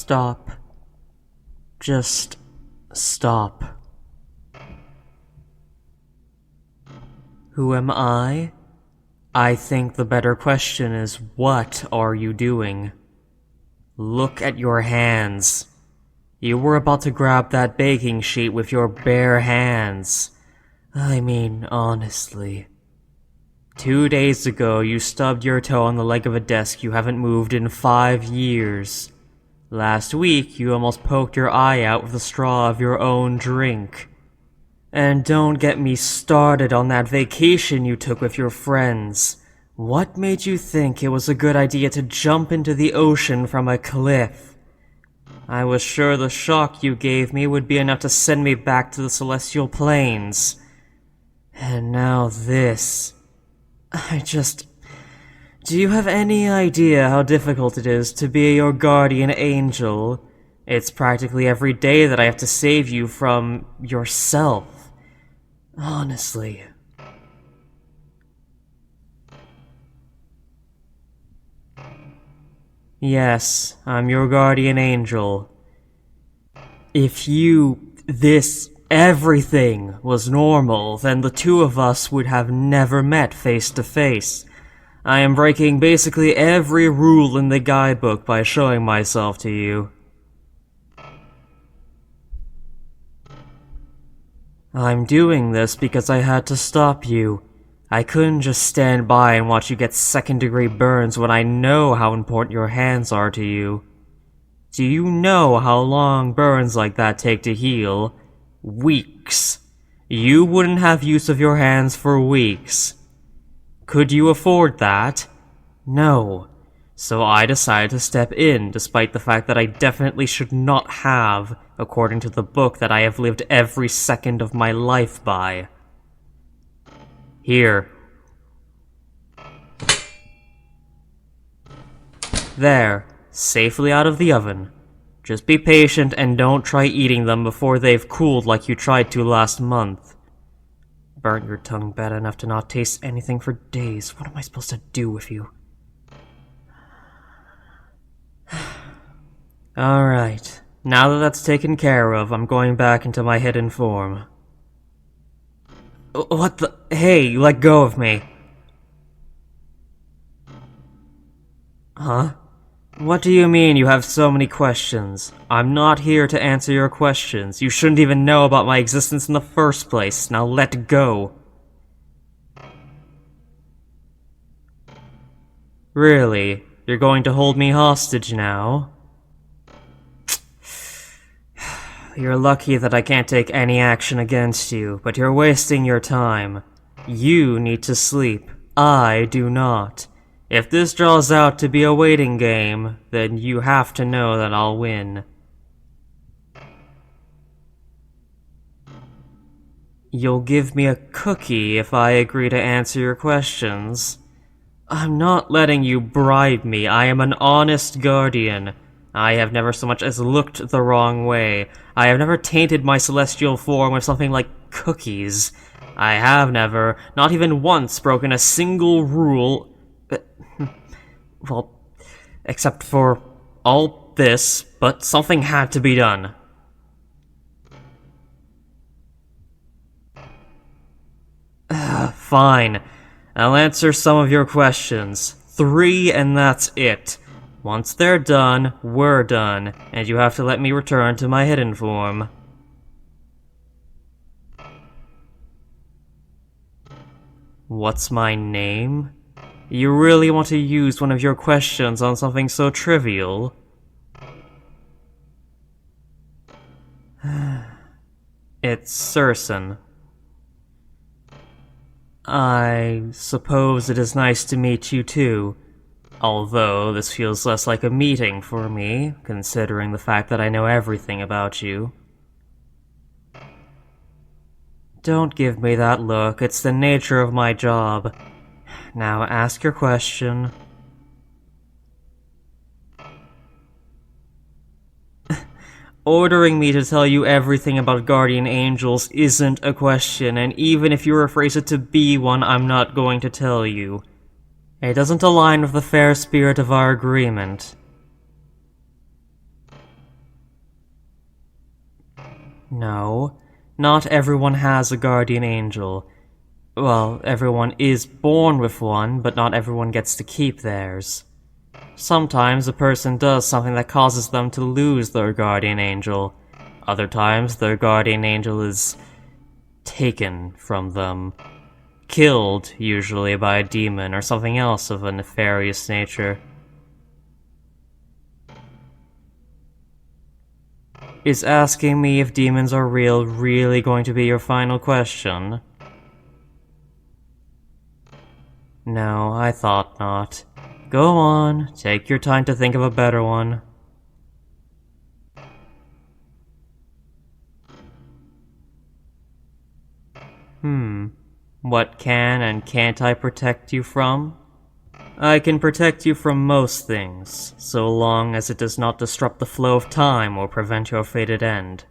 Stop. Just stop. Who am I? I think the better question is, what are you doing? Look at your hands. You were about to grab that baking sheet with your bare hands. I mean, honestly. 2 days ago, you stubbed your toe on the leg of a desk you haven't moved in 5 years. Last week, you almost poked your eye out with the straw of your own drink. And don't get me started on that vacation you took with your friends. What made you think it was a good idea to jump into the ocean from a cliff? I was sure the shock you gave me would be enough to send me back to the celestial planes. And now this. Do you have any idea how difficult it is to be your guardian angel? It's practically every day that I have to save you from yourself. Honestly. Yes, I'm your guardian angel. If everything was normal, then the two of us would have never met face to face. I am breaking basically every rule in the guidebook by showing myself to you. I'm doing this because I had to stop you. I couldn't just stand by and watch you get second-degree burns when I know how important your hands are to you. Do you know how long burns like that take to heal? Weeks. You wouldn't have use of your hands for weeks. Could you afford that? No. So I decided to step in, despite the fact that I definitely should not have, according to the book that I have lived every second of my life by. Here. There. Safely out of the oven. Just be patient and don't try eating them before they've cooled like you tried to last month. Burnt your tongue bad enough to not taste anything for days. What am I supposed to do with you? Alright. Now that that's taken care of, I'm going back into my hidden form. What the? Hey, let go of me. Huh? What do you mean you have so many questions? I'm not here to answer your questions. You shouldn't even know about my existence in the first place. Now let go. Really? You're going to hold me hostage now? You're lucky that I can't take any action against you, but you're wasting your time. You need to sleep. I do not. If this draws out to be a waiting game, then you have to know that I'll win. You'll give me a cookie if I agree to answer your questions. I'm not letting you bribe me. I am an honest guardian. I have never so much as looked the wrong way. I have never tainted my celestial form with something like cookies. I have never, not even once, broken a single rule. Well, except for all this, but something had to be done. Fine. I'll answer some of your questions. 3 and that's it. Once they're done, we're done, and you have to let me return to my hidden form. What's my name? You really want to use one of your questions on something so trivial? It's Surson. I suppose it is nice to meet you too. Although this feels less like a meeting for me, considering the fact that I know everything about you. Don't give me that look, it's the nature of my job. Now ask your question. Ordering me to tell you everything about guardian angels isn't a question, and even if you rephrase it to be one, I'm not going to tell you. It doesn't align with the fair spirit of our agreement. No, not everyone has a guardian angel. Well, everyone is born with one, but not everyone gets to keep theirs. Sometimes a person does something that causes them to lose their guardian angel. Other times, their guardian angel is taken from them. Killed, usually by a demon or something else of a nefarious nature. Is asking me if demons are real really going to be your final question? No, I thought not. Go on, take your time to think of a better one. What can and can't I protect you from? I can protect you from most things, so long as it does not disrupt the flow of time or prevent your fated end.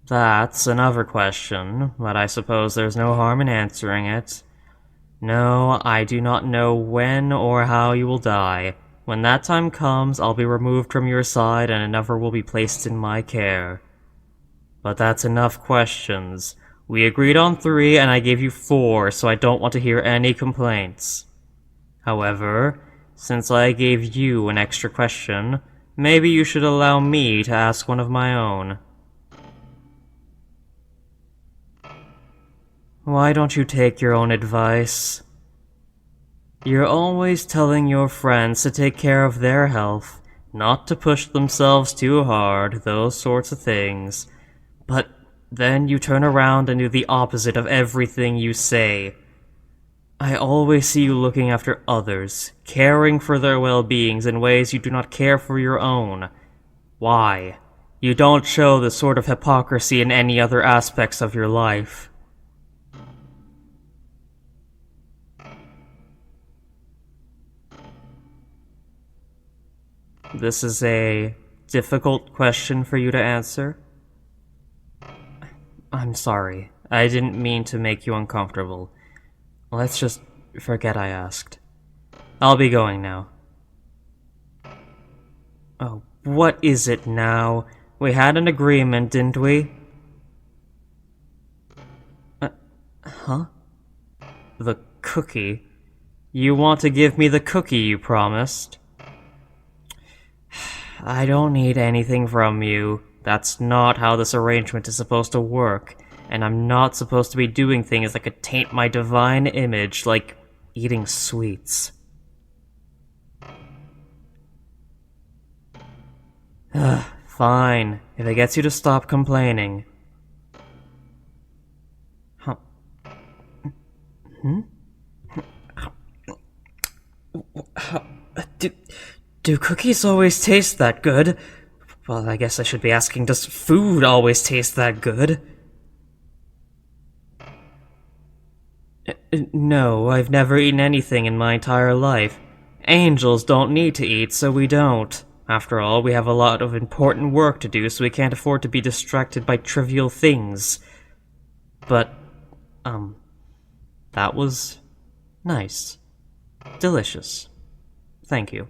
That's another question, but I suppose there's no harm in answering it. No, I do not know when or how you will die. When that time comes, I'll be removed from your side and another will be placed in my care. But that's enough questions. We agreed on 3 and I gave you 4, so I don't want to hear any complaints. However, since I gave you an extra question, maybe you should allow me to ask one of my own. Why don't you take your own advice? You're always telling your friends to take care of their health, not to push themselves too hard, those sorts of things. But then you turn around and do the opposite of everything you say. I always see you looking after others, caring for their well-beings in ways you do not care for your own. Why? You don't show this sort of hypocrisy in any other aspects of your life. This is a difficult question for you to answer. I'm sorry. I didn't mean to make you uncomfortable. Let's just forget I asked. I'll be going now. Oh, what is it now? We had an agreement, didn't we? Huh? The cookie? You want to give me the cookie you promised? I don't need anything from you. That's not how this arrangement is supposed to work, and I'm not supposed to be doing things that could taint my divine image, like eating sweets. Fine, if it gets you to stop complaining. Huh. Do cookies always taste that good? Well, I guess I should be asking, does food always taste that good? No, I've never eaten anything in my entire life. Angels don't need to eat, so we don't. After all, we have a lot of important work to do, so we can't afford to be distracted by trivial things. But, that was nice. Delicious. Thank you.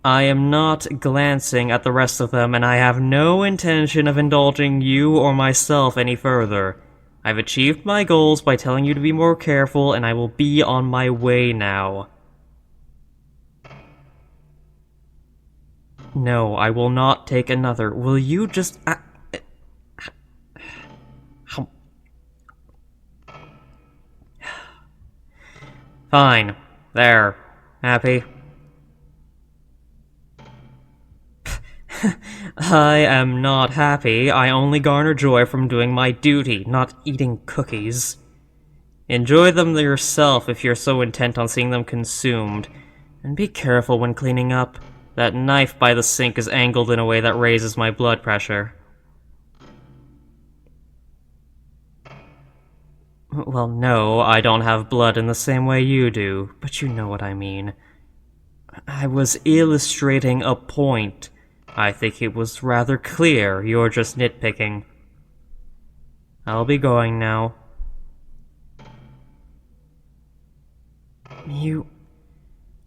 I am not glancing at the rest of them, and I have no intention of indulging you or myself any further. I've achieved my goals by telling you to be more careful, and I will be on my way now. No, I will not take another. Will you just... Fine. There. Happy? I am not happy. I only garner joy from doing my duty, not eating cookies. Enjoy them yourself if you're so intent on seeing them consumed. And be careful when cleaning up. That knife by the sink is angled in a way that raises my blood pressure. Well, no, I don't have blood in the same way you do, but you know what I mean. I was illustrating a point. I think it was rather clear, you're just nitpicking. I'll be going now.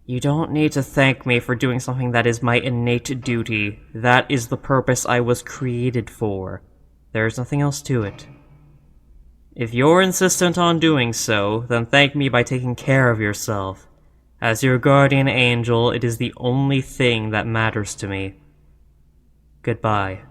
You don't need to thank me for doing something that is my innate duty. That is the purpose I was created for. There's nothing else to it. If you're insistent on doing so, then thank me by taking care of yourself. As your guardian angel, it is the only thing that matters to me. Goodbye.